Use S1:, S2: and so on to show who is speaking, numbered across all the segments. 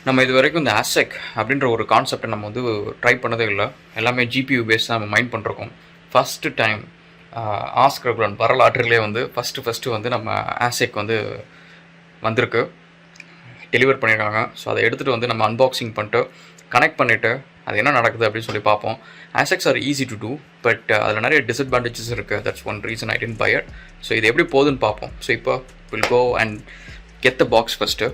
S1: நம்ம இது வரைக்கும் இந்த ASIC அப்படின்ற ஒரு கான்செப்டை நம்ம வந்து ட்ரை பண்ணதே இல்லை. எல்லாமே GPU பேஸ் தான் நம்ம மைண்ட் பண்ணிருக்கோம். ஃபஸ்ட்டு டைம் ஆஸ்க் ரெகுலன் வரலாற்றிலே வந்து ஃபஸ்ட்டு வந்து நம்ம ASIC வந்து வந்திருக்கு, டெலிவர் பண்ணியிருக்காங்க. ஸோ அதை எடுத்துகிட்டு வந்து நம்ம அன்பாக்சிங் பண்ணிட்டு கனெக்ட் பண்ணிவிட்டு அது என்ன நடக்குது அப்படின்னு சொல்லி பார்ப்போம். ASICs are easy to do, but அதில் நிறைய டிஸ்அட்வான்டேஜஸ் இருக்குது. That's one reason I tend buy it. So இது எப்படி போகுதுன்னு பார்ப்போம். ஸோ இப்போ will go and get the box first.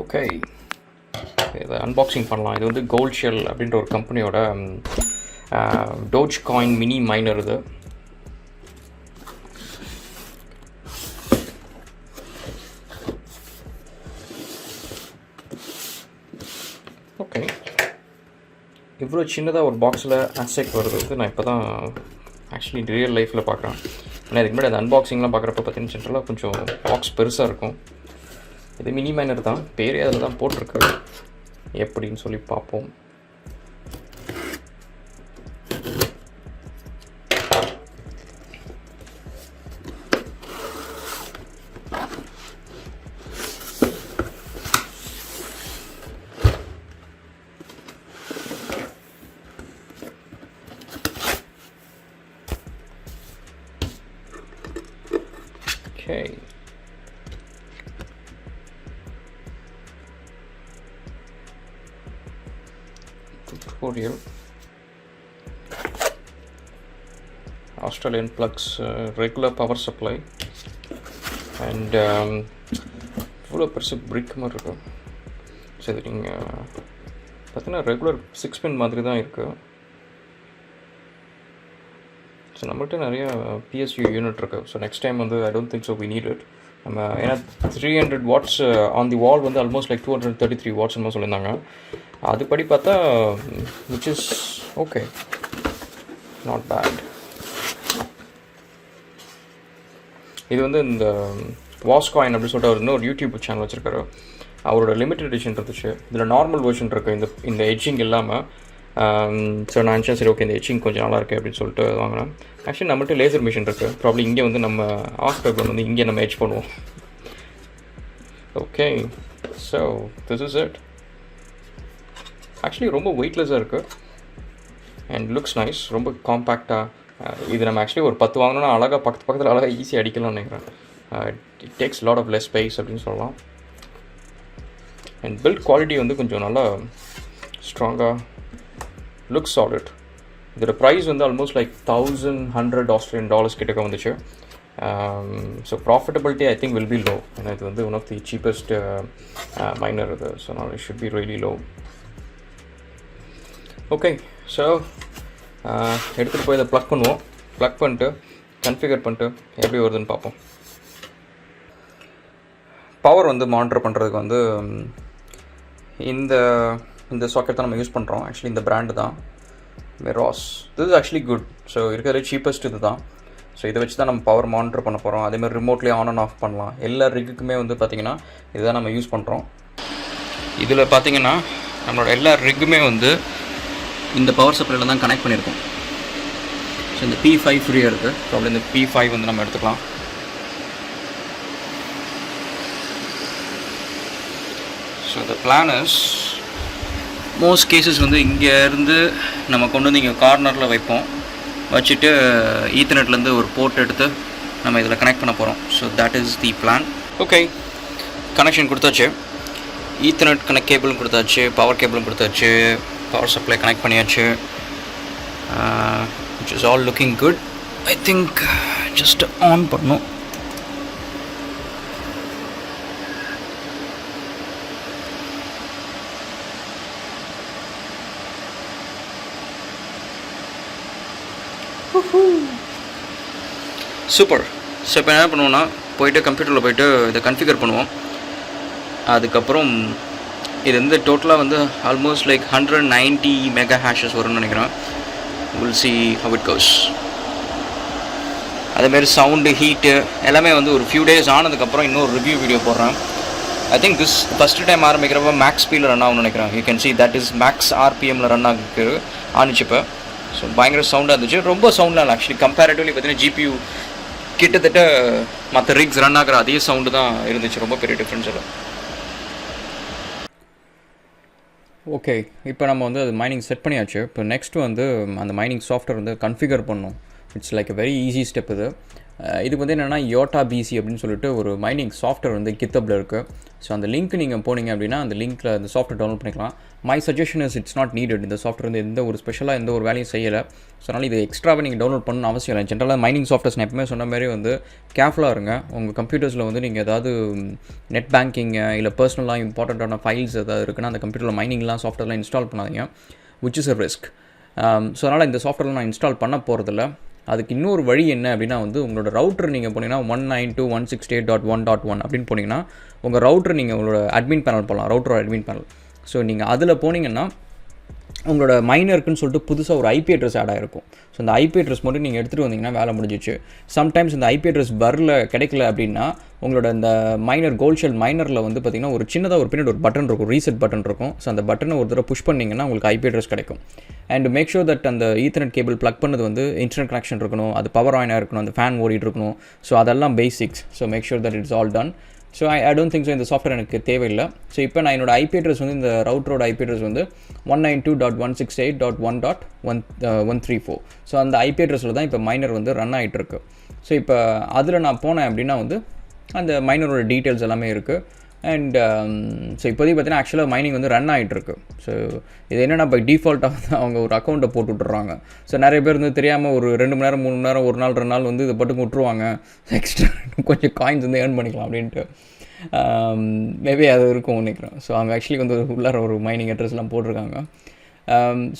S1: Okay, இதை அன்பாக்சிங் பண்ணலாம். இது வந்து GoldShell அப்படின்ற ஒரு கம்பெனியோட DOGE காயின் மினி மைனர். இது ஓகே, இவ்வளோ சின்னதாக ஒரு பாக்ஸில் ASIC வருது. வந்து நான் இப்போ தான் ஆக்சுவலி ரியல் லைஃப்பில் பார்க்குறேன். ஏன்னா இதுக்கு முன்னாடி அந்த அன்பாக்சிங்லாம் பார்க்குறப்ப பார்த்தீங்கன்னா ஜென்ரலாக கொஞ்சம் பாக்ஸ் பெருசாக இருக்கும். இது மினி மைனர் தான், பேரே அதில் தான் போட்டிருக்கு. எப்படின்னு சொல்லி பார்ப்போம். Okay, tutorial. Australian plugs, regular power supply, and இவ்வளோ பெருசு பிரிக் மாதிரி இருக்கும். சரி, நீங்கள் பார்த்தீங்கன்னா ரெகுலர் 6 பின் மாதிரி தான் இருக்குது. ஸோ நம்மகிட்ட நிறைய PSU யூனிட் இருக்குது. ஸோ நெக்ஸ்ட் டைம் வந்து I don't think so we need it. நம்ம ஏன்னா 300 watts ஆன் தி வால் வந்து ஆல்மோஸ்ட் லைக் 233 watts என்னமோ சொல்லியிருந்தாங்க. அதுபடி பார்த்தா which is okay, not bad. இது வந்து இந்த வாஸ்காயின் அப்படின்னு சொல்லிட்டு அவர் இன்னொரு யூடியூப் சேனல் வச்சுருக்காரு. அவரோட லிமிடெட் எடிஷன் இருந்துச்சு. இதில் நார்மல் வெர்ஷன் இருக்குது, இந்த எட்ஜிங் இல்லாமல். ஸோ நான் நினச்சேன் சரி ஓகே இந்த எட்ஜிங் கொஞ்சம் நல்லா இருக்குது அப்படின்னு சொல்லிட்டு வாங்கினேன். ஆக்சுவலி நம்மகிட்ட லேசர் மிஷின் இருக்குது. ப்ராப்ளம் இங்கே வந்து நம்ம ஆஸ்பெக்ட் வந்து இங்கே நம்ம எட்ஜ் பண்ணுவோம். Okay, so this is it. Actually ரொம்ப வெயிட்லெஸ்ஸாக இருக்குது அண்ட் லுக்ஸ் நைஸ். ரொம்ப காம்பேக்டாக. இது நம்ம ஆக்சுவலி ஒரு 10 வாங்கினோன்னா அழகாக பக்கத்தில் அழகாக ஈஸியாக அடிக்கலாம்னு நினைக்கிறேன். It takes lot of less space அப்படின்னு சொல்லலாம். அண்ட் பில்ட் குவாலிட்டி வந்து கொஞ்சம் நல்லா ஸ்ட்ராங்காக, லுக்ஸ் சாலிட். இதோட ப்ரைஸ் வந்து ஆல்மோஸ்ட் லைக் $1,100 Australian கிட்டக்க வந்துச்சு. So profitability I think will be low. ஏன்னா இது வந்து one of the cheapest miner இது. ஸோ நான் it should be really low. Okay, so எடுத்துகிட்டு போய் இதை ப்ளக் பண்ணுவோம். ப்ளக் பண்ணிட்டு கன்ஃபிகர் பண்ணிட்டு எப்படி வருதுன்னு பார்ப்போம். பவர் வந்து மானிட்டர் பண்ணுறதுக்கு வந்து இந்த சாக்கெட் தான் நம்ம யூஸ் பண்ணுறோம். ஆக்சுவலி இந்த பிராண்டு தான் மெராஸ். This is actually good. So இருக்கிறது சீப்பஸ்ட் இது தான். ஸோ இதை வச்சு தான் நம்ம பவர் மானிட்டர் பண்ண போகிறோம். அதேமாதிரி ரிமோட்லேயே ஆன் அண்ட் ஆஃப் பண்ணலாம். எல்லா ரிக்குக்குமே வந்து பார்த்திங்கன்னா இதுதான் நம்ம யூஸ் பண்ணுறோம். இதில் பார்த்திங்கன்னா நம்மளோட எல்லா ரிக்குமே வந்து இந்த பவர் சப்ளையில் தான் கனெக்ட் பண்ணியிருக்கோம். ஸோ இந்த P5 ஃப்ரீயாக இருக்குது. ஸோ அப்படி இந்த P5 வந்து நம்ம எடுத்துக்கலாம். So the plan is most cases வந்து இங்கேருந்து நம்ம கொண்டு வந்து இங்கே கார்னரில் வைப்போம். வச்சுட்டு ஈத்தர்நெட்லேருந்து ஒரு போர்ட் எடுத்து நம்ம இதில் கனெக்ட் பண்ண போகிறோம். So that is the plan. Okay, connection கொடுத்தாச்சு. ஈத்தர்நெட் கனெக்ட் கேபிளும் கொடுத்தாச்சு, பவர் கேபிளும் கொடுத்தாச்சு, பவர் சப்ளை கனெக்ட் பண்ணியாச்சு. which is all looking good. I think just on பண்ணணும். சூப்பர். ஸோ இப்போ என்ன பண்ணுவோன்னா போய்ட்டு கம்ப்யூட்டரில் போய்ட்டு இதை கன்ஃபிகர் பண்ணுவோம். அதுக்கப்புறம் இது வந்து டோட்டலாக வந்து ஆல்மோஸ்ட் லைக் 190 மெகா ஹேஷஸ் வரும்னு நினைக்கிறேன். Will see how it goes. அதேமாரி சவுண்டு ஹீட்டு எல்லாமே வந்து ஒரு ஃபியூ டேஸ் ஆனதுக்கப்புறம் இன்னொரு ரிவ்யூ வீடியோ போடுறேன். I think this first time ஆரம்பிக்கிறப்ப மேக்ஸ் ஸ்பீடில் ரன் ஆகும்னு நினைக்கிறேன். You can see that is max ஆர்பிஎம்மில் ரன் ஆனிச்சு இப்போ. ஸோ பயங்கர சவுண்டாக இருந்துச்சு. ரொம்ப சவுண்டாக இல்லை ஆக்சுவலி கம்பேரிட்டிவ்லி பார்த்தீங்கன்னா ஜிபியூ கிட்டத்தட்ட மற்ற ரிக்ஸ் ரன் ஆகிற அதே சவுண்டு தான் இருந்துச்சு. ரொம்ப பெரிய டிஃப்ரென்ஸ் இல்லை. ஓகே, இப்போ நம்ம வந்து அது மைனிங் செட் பண்ணியாச்சு. இப்போ நெக்ஸ்ட் வந்து அந்த மைனிங் சாஃப்ட்வேர் வந்து கன்ஃபிகர் பண்ணணும். It's like a very easy step இது. இதுக்கு வந்து என்னென்னா யோட்டாபிசி அப்படின்னு சொல்லிட்டு ஒரு மைனிங் சாஃப்ட்வேர் வந்து கித்தப்பில் இருக்குது. ஸோ அந்த லிங்க் நீங்கள் போனீங்க அப்படின்னா அந்த லிங்க்கில் அந்த சாஃப்ட்வேர் டவுன்லோட் பண்ணிக்கலாம். My suggestion is it's not needed. இந்த சாஃப்ட்வேர் வந்து எந்த ஒரு ஸ்பெஷலாக எந்த ஒரு வேலையும் செய்யலை. ஸோ அதனால் இது எக்ஸ்ட்ராவாக நீங்கள் டவுன்லோட் பண்ணணும் அவசியம் இல்லை. ஜென்ரலாக மைனிங் சாஃப்ட்வேர்ஸ் நான் எப்பவுமே சொன்ன மாதிரி வந்து கேர்ஃபுல்லாக இருங்க. உங்கள் கம்ப்யூட்டர்ஸில் வந்து நீங்கள் ஏதாவது நெட் பேங்கிங் இல்லை பர்சனலாக இம்பார்ட்டண்ட்டான ஃபைல்ஸ் ஏதாவது இருக்குன்னா அந்த கம்ப்யூட்டரில் மைனிங்லாம் சாஃப்ட்வேர்லாம் இன்ஸ்டால் பண்ணாதீங்க. which is a risk. So அதனால் இந்த சாஃப்ட்வேர்லாம் நான் இன்ஸ்டால் பண்ண போகிறதில்ல. அதுக்கு இன்னொரு வழி என்ன அப்படின்னா வந்து உங்களோட ரவுட்டர் நீங்கள் போனீங்கன்னா 192.168.1.1 அப்படின்னு போனீங்கன்னா உங்கள் ரவுட்டர் நீங்கள் உங்களோட அட்மின் பேனல் போகலாம், ரவுட்டரோட அட்மின் பேனல். ஸோ நீங்கள் அதில் போனீங்கன்னா உங்களோட மைனருக்குன்னு சொல்லிட்டு புதுசாக ஒரு ஐபி அட்ரஸ் ஆட் ஆகிருக்கும். ஸோ அந்த ஐபி அட்ரஸ் மட்டும் நீங்கள் எடுத்துகிட்டு வந்தீங்கன்னா வேலை முடிஞ்சிச்சு. சம்டைம்ஸ் இந்த ஐபி அட்ரஸ் கிடைக்கல அப்படின்னா உங்களோட இந்த மைனர் கோல்ட்ஷெல் மைனரில் வந்து பார்த்திங்கன்னா ஒரு சின்னதாக ஒரு பின்னாடி ஒரு பட்டன் இருக்கும், ரீசெட் பட்டன் இருக்கும். ஸோ அந்த பட்டனை ஒரு தடவை புஷ் பண்ணிங்கன்னா உங்களுக்கு ஐபி அட்ரஸ் கிடைக்கும். அண்ட் மேக் ஷூர் தட் அந்த ஈத்தர்நெட் கேபிள் ப்ளக் பண்ணது வந்து இன்டர்நெட் கனெக்ஷன் இருக்கணும், அது பவர் ஆனாக இருக்கணும், அந்த ஃபேன் ஓடிட்டு இருக்கணும். ஸோ அதெல்லாம் basics. So make sure that it's all done. So I don't think so இந்த சாஃப்ட்வேர் எனக்கு தேவையில்லை. ஸோ இப்போ நான் என்னோட ஐபி அட்ரஸ் வந்து இந்த ரவுட்டரோட ஐபி அட்ரஸ் வந்து 192.168.1.134. ஸோ அந்த ஐபி அட்ரஸில் தான் இப்போ மைனர் வந்து ரன் ஆகிட்டுருக்கு. ஸோ இப்போ அதில் நான் போனேன் அப்படின்னா வந்து அந்த மைனரோட டீட்டெயில்ஸ் எல்லாமே இருக்குது. அண்ட் ஸோ இப்போதைக்கு பார்த்தீங்கன்னா ஆக்சுவலாக மைனிங் வந்து ரன் ஆகிட்டுருக்கு. ஸோ இது என்னென்னா இப்போ டிஃபால்ட்டாக வந்து அவங்க ஒரு அக்கௌண்ட்டை போட்டு விட்டுறாங்க. ஸோ நிறைய பேர் வந்து தெரியாமல் ஒரு 2 மணி நேரம் 3 மணி நேரம் ஒரு நாள் 2 நாள் வந்து இதை பட்டு விட்டுருவாங்க. எக்ஸ்ட்ரா கொஞ்சம் காயின்ஸ் வந்து ஏர்ன் பண்ணிக்கலாம் அப்படின்ட்டு மேபி அது இருக்கும் நினைக்கிறேன். ஸோ அவங்க ஆக்சுவலி வந்து உள்ளார ஒரு மைனிங் அட்ரஸ்லாம் போட்டிருக்காங்க.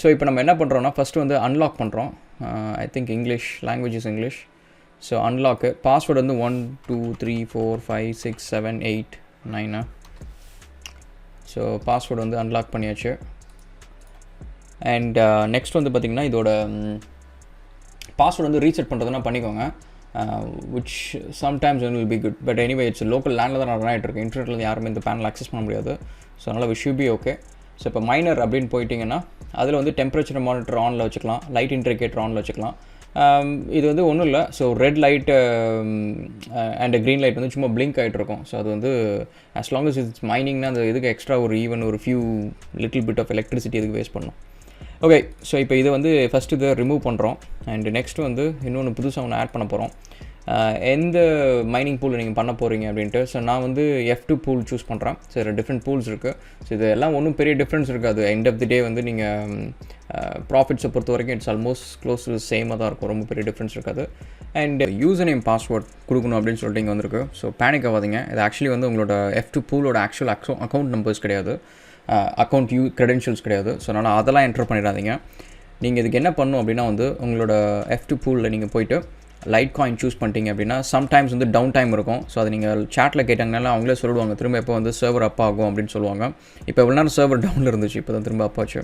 S1: ஸோ இப்போ நம்ம என்ன பண்ணுறோன்னா ஃபஸ்ட்டு வந்து அன்லாக் பண்ணுறோம். I think English language is English. So unlock password வந்து 1 2 3 4 5 6 7 8 9. ஸோ பாஸ்வேர்டு வந்து அன்லாக் பண்ணியாச்சு. அண்ட் நெக்ஸ்ட் வந்து பார்த்திங்கன்னா இதோட பாஸ்வேர்டு வந்து ரீசெட் பண்ணுறதுனா பண்ணிக்கோங்க. which sometimes will be good, but anyway it's local லேண்டில் தான் ரன் ஆகிட்டு இருக்கு. இன்டர்நெட்டில் யாருமே இந்த பேனல் ஆக்சஸ் பண்ண முடியாது. ஸோ அதனால் we should be okay. So இப்போ மைனர் அப்படின்னு போயிட்டிங்கன்னா அதில் வந்து டெம்பரேச்சர் மானிட்டர் ஆனில் வச்சுக்கலாம், லைட் இண்டிகேட்டர் ஆனில் வச்சுக்கலாம். இது வந்து ஒன்றும் இல்லை. So red light and green light வந்து சும்மா பிளிங்க் ஆகிட்ருக்கும். ஸோ அது வந்து as long as இட்ஸ் மைனிங்னா அந்த இதுக்கு எக்ஸ்ட்ரா ஒரு ஒரு few little bit of electricity இதுக்கு வேஸ்ட் பண்ணணும். ஓகே, ஸோ இப்போ இதை வந்து ஃபஸ்ட்டு இதை ரிமூவ் பண்ணுறோம். அண்ட் நெக்ஸ்ட்டு வந்து இன்னொன்று புதுசாக ஒன்று ஆட் பண்ண போகிறோம். எந்த மைனிங் பூல் நீங்கள் பண்ண போகிறீங்க அப்படின்ட்டு. ஸோ நான் வந்து F2 பூல் சூஸ் பண்ணுறேன். ஸோ டிஃப்ரெண்ட் பூல்ஸ் இருக்குது. ஸோ இது எல்லாம் ஒன்றும் பெரிய டிஃப்ரென்ஸ் இருக்காது. எண்ட் ஆஃப் தி டே வந்து நீங்கள் ப்ராஃபிட்ஸை பொறுத்த வரைக்கும் இட்ஸ் ஆல்மோஸ்ட் க்ளோஸ் டு சேமாக தான் இருக்கும். ரொம்ப பெரிய டிஃப்ரென்ஸ் இருக்காது. அண்ட் யூசர் நேம் பாஸ்வேர்ட் கொடுக்கணும் அப்படின்னு சொல்லிட்டு இங்கே வந்திருக்கு. ஸோ பேனிக் ஆகாதீங்க. இது ஆக்சுவலி வந்து உங்களோட F2 பூலோட ஆக்சுவல் அக்கௌண்ட் நம்பர்ஸ் கிடையாது, அக்கௌண்ட் க்ரெடென்ஷியல்ஸ் கிடையாது. ஸோ அதனால் அதெல்லாம் என்டர் பண்ணிடாதீங்க. நீங்கள் இதுக்கு என்ன பண்ணணும் அப்படின்னா வந்து உங்களோட F2 பூலில் நீங்கள் போய்ட்டு லைட் காயின் சூஸ் பண்ணிட்டீங்க அப்படின்னா சம்டைம்ஸ் வந்து டவுன் டைம் இருக்கும். ஸோ அது நீங்கள் சேட்டில் கேட்டாங்கனால அவங்களே சொல்லிடுவாங்க திரும்ப எப்போ வந்து சர்வர் அப் ஆகும் அப்படின்னு சொல்லுவாங்க. இப்போ எவ்வளோ நேரம் சர்வர் டவுனில் இருந்துச்சு, இப்போ தான் திரும்ப அப்பாச்சு.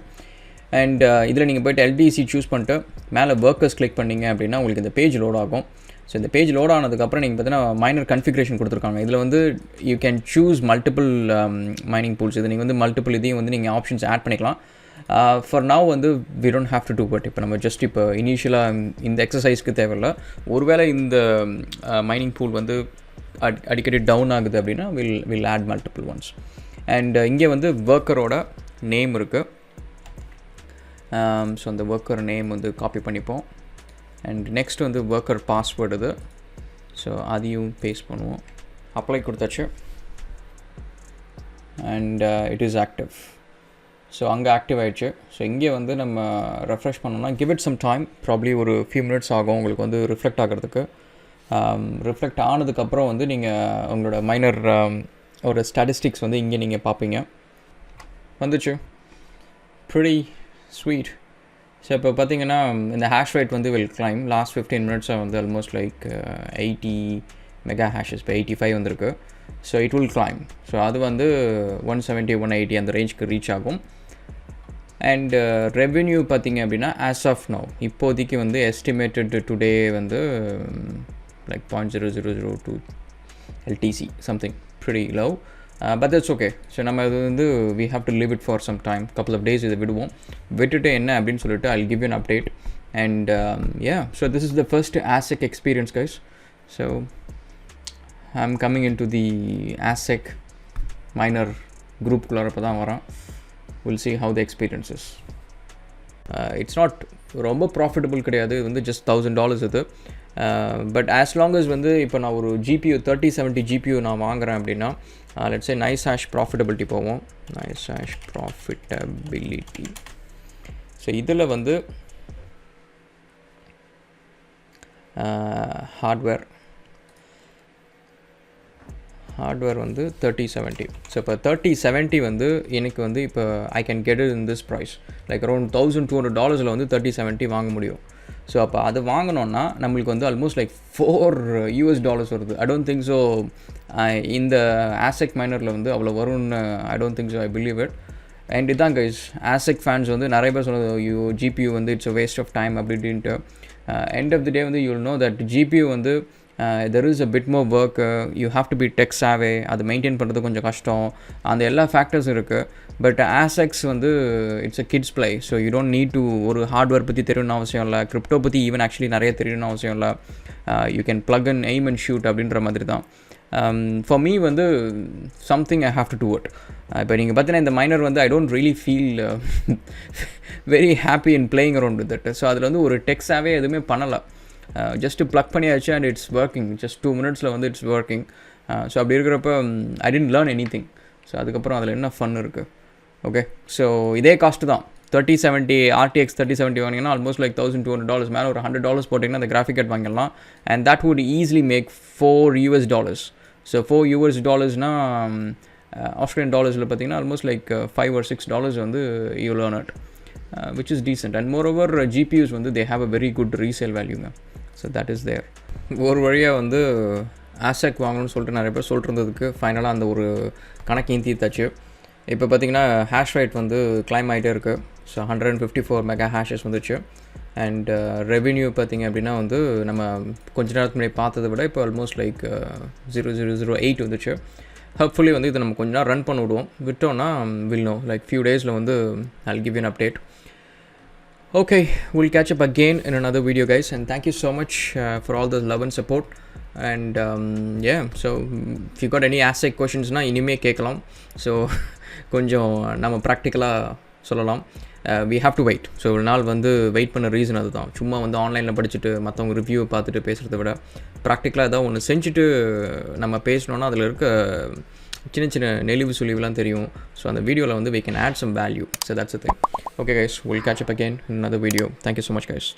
S1: அண்ட் இதில் நீங்கள் போய்ட்டு LDC சூஸ் பண்ணிட்டு மேலே ஒர்க்கர்ஸ் கிளிக் பண்ணிங்க அப்படின்னா உங்களுக்கு இந்த பேஜ் லோட் ஆகும். ஸோ இந்த பேஜ் லோட் ஆனதுக்கப்புறம் நீங்கள் பார்த்தீங்கன்னா மைனர் கன்ஃபிகரேஷன் கொடுத்துருக்காங்க. இதில் வந்து you can choose multiple mining pools. இது நீங்கள் வந்து மல்டிபிள் இதையும் வந்து நீங்கள் ஆப்ஷன்ஸ் ஆட் பண்ணிக்கலாம். ஃபார் நவ் வந்து we don't have to do but இப்போ நம்ம ஜஸ்ட் இப்போ இனிஷியலாக இந்த எக்ஸசைஸ்க்கு தேவையில்லை. ஒருவேளை இந்த மைனிங் பூல் வந்து அடிக்கடி டவுன் ஆகுது அப்படின்னா will add multiple ones. And இங்கே வந்து ஒர்க்கரோட நேம் இருக்குது. ஸோ அந்த ஒர்க்கர் நேம் வந்து காப்பி பண்ணிப்போம். அண்ட் நெக்ஸ்ட் வந்து ஒர்க்கர் பாஸ்வேர்டு இது. ஸோ அதையும் பேஸ்ட் பண்ணுவோம். அப்ளை கொடுத்தாச்சு. And it is active. So அங்கே ஆக்டிவ் ஆகிடுச்சு. ஸோ இங்கே வந்து நம்ம ரெஃப்ரெஷ் பண்ணோம்னா give it some time, probably ஒரு ஃபியூ மினிட்ஸ் ஆகும் உங்களுக்கு வந்து ரிஃப்ளெக்ட் ஆகிறதுக்கு. ரிஃப்ளெக்ட் ஆனதுக்கப்புறம் வந்து நீங்கள் உங்களோட மைனர் ஒரு ஸ்டாட்டிஸ்டிக்ஸ் வந்து இங்கே நீங்கள் பார்ப்பீங்க. வந்துச்சு. Pretty sweet. ஸோ இப்போ பார்த்தீங்கன்னா இந்த ஹேஷ் ரேட் வந்து வில் கிளைம் லாஸ்ட் 15 மினிட்ஸாக வந்து ஆல்மோஸ்ட் லைக் 80 மெகா ஹேஷஸ் இப்போ 85 வந்திருக்கு. So it will claim. So அது வந்து 170 180 அந்த ரேஞ்சுக்கு ரீச் ஆகும். அண்ட் ரெவென்யூ பார்த்திங்க அப்படின்னா ஆஸ் ஆஃப் நவ் இப்போதைக்கு வந்து எஸ்டிமேட்டட் டுடே வந்து like 0.0002 LTC something pretty low. But that's okay. So நம்ம இது வந்து we have to leave it for some time, couple of days இதை விடுவோம். விட்டுட்டு என்ன அப்படின்னு சொல்லிட்டு I give you an update. And so this is the first ASIC experience guys. So I am coming into the ASIC miner குரூப்புக்குள்ளார இப்போ தான் வரேன். Will see how the experience is. It's not ரொம்ப profitable கிடையாது, இது வந்து just $1000 இது. But as long as வந்து இப்போ நான் ஒரு GPU 3070 GPU நான் வாங்குகிறேன் அப்படின்னா let's say NiceHash profitability போவோம். NiceHash profitability. ஸோ இதில் வந்து ஹார்ட்வேர் வந்து 3070. ஸோ இப்போ 3070 வந்து எனக்கு வந்து இப்போ I can get it in this price like around $1200 வந்து 3070 வாங்க முடியும். ஸோ அப்போ அது வாங்கினோன்னா நம்மளுக்கு வந்து ஆல்மோஸ்ட் லைக் $4 வருது. ஐ டோன்ட் திங்க் ஸோ இந்த ASIC மைனரில் வந்து அவ்வளோ வரும்னு I don't think so, I believe it. And இதான் கைஸ் ASIC ஃபேன்ஸ் வந்து நிறைய பேர் சொன்னது GPU வந்து it's a waste of time அப்படின்ட்டு. எண்ட் ஆஃப் தி டே வந்து you will know that GPU வந்து there is a bit more work, you have to be tech savvy, அது மெயின்டைன் பண்ணுறது கொஞ்சம் கஷ்டம், அந்த எல்லா ஃபேக்டர்ஸ் இருக்குது. பட் ASIC வந்து it's a kids play. So you don't need to ஒரு ஹார்ட்வேர் பற்றி தெரியணும்னு அவசியம் இல்லை, கிரிப்டோ பற்றி ஈவன் ஆக்சுவலி நிறைய தெரியணும்னு அவசியம் இல்லை. You can plug and aim and shoot அப்படின்ற மாதிரி தான். ஃபார் மீ வந்து something I have to do it. இப்போ நீங்கள் பார்த்தீங்கன்னா இந்த மைனர் வந்து I don't really feel very happy in playing around with it. So அதில் வந்து ஒரு டெக்ஸாகவே எதுவுமே பண்ணலை. ஜஸ்ட்டு ப்ளக் பண்ணியாச்சு அண்ட் இட்ஸ் ஒர்க்கிங். ஜஸ்ட் 2 மினிட்ஸில் வந்து இட்ஸ் ஒர்க்கிங். ஸோ அப்படி இருக்கிறப்ப I didn't learn any thing. So அதுக்கப்புறம் அதில் என்ன ஃபன் இருக்குது. ஓகே, ஸோ இதே காஸ்ட்டு தான் 3070 RTX 3070 வாங்கிங்கன்னா ஆல்மோஸ்ட் லைக் $1200 மேலே ஒரு $100 போட்டிங்கன்னா அந்த கிராஃபிக் கார்டு வாங்கிடலாம். And that would easily make $4. So $4 Australian டாலர்ஸில் பார்த்தீங்கன்னா ஆல்மோஸ்ட் லைக் $5 or $6 வந்து you learn it, which is decent. And moreover GPUs வந்து they have a very good resale value man. So that is there. ஒரு வழியாக வந்து ASIC வாங்கணும்னு சொல்லிட்டு நிறைய பேர் சொல்லிட்டு ஃபைனலாக அந்த ஒரு கணக்கையும் தீர்த்தாச்சு. இப்போ பார்த்தீங்கன்னா ஹேஷ் ரேட் வந்து கிளைம் ஆகிட்டே இருக்குது. ஸோ 154 மெகா ஹேஷஸ் வந்துச்சு. அண்ட் ரெவென்யூ பார்த்திங்க அப்படின்னா வந்து நம்ம கொஞ்ச நேரத்துக்கு முன்னாடி பார்த்ததை விட இப்போ ஆல்மோஸ்ட் லைக் 0008 வந்துச்சு. ஹோப்ஃபுல்லி வந்து இதை நம்ம கொஞ்ச நேரம் ரன் பண்ணி விடுவோம். விட்டோன்னா வில் நோ லைக் ஃபியூ டேஸில் வந்து I'll give you an update. Okay, we'll catch up again in another video guys, and thank you so much for all the love and support. And yeah, so if you got any ASIC questions na inime kekalam. So konjam nama practically சொல்லலாம். We have to wait. So ஒரு நாள் வந்து wait பண்ண reason அதுதான். சும்மா வந்து ஆன்லைனில் படிச்சுட்டு மற்றவங்க ரிவ்யூவை பார்த்துட்டு பேசுகிறத விட ப்ராக்டிக்கலாக ஏதாவது ஒன்று செஞ்சுட்டு நம்ம பேசினோன்னா அதில் இருக்க சின்ன சின்ன நெளிவு சுழிவுலாம் தெரியும். ஸோ அந்த வீடியோவில் வந்து we can add some value. So that's the thing. Okay guys, we'll catch up again in another video. Thank you so much guys.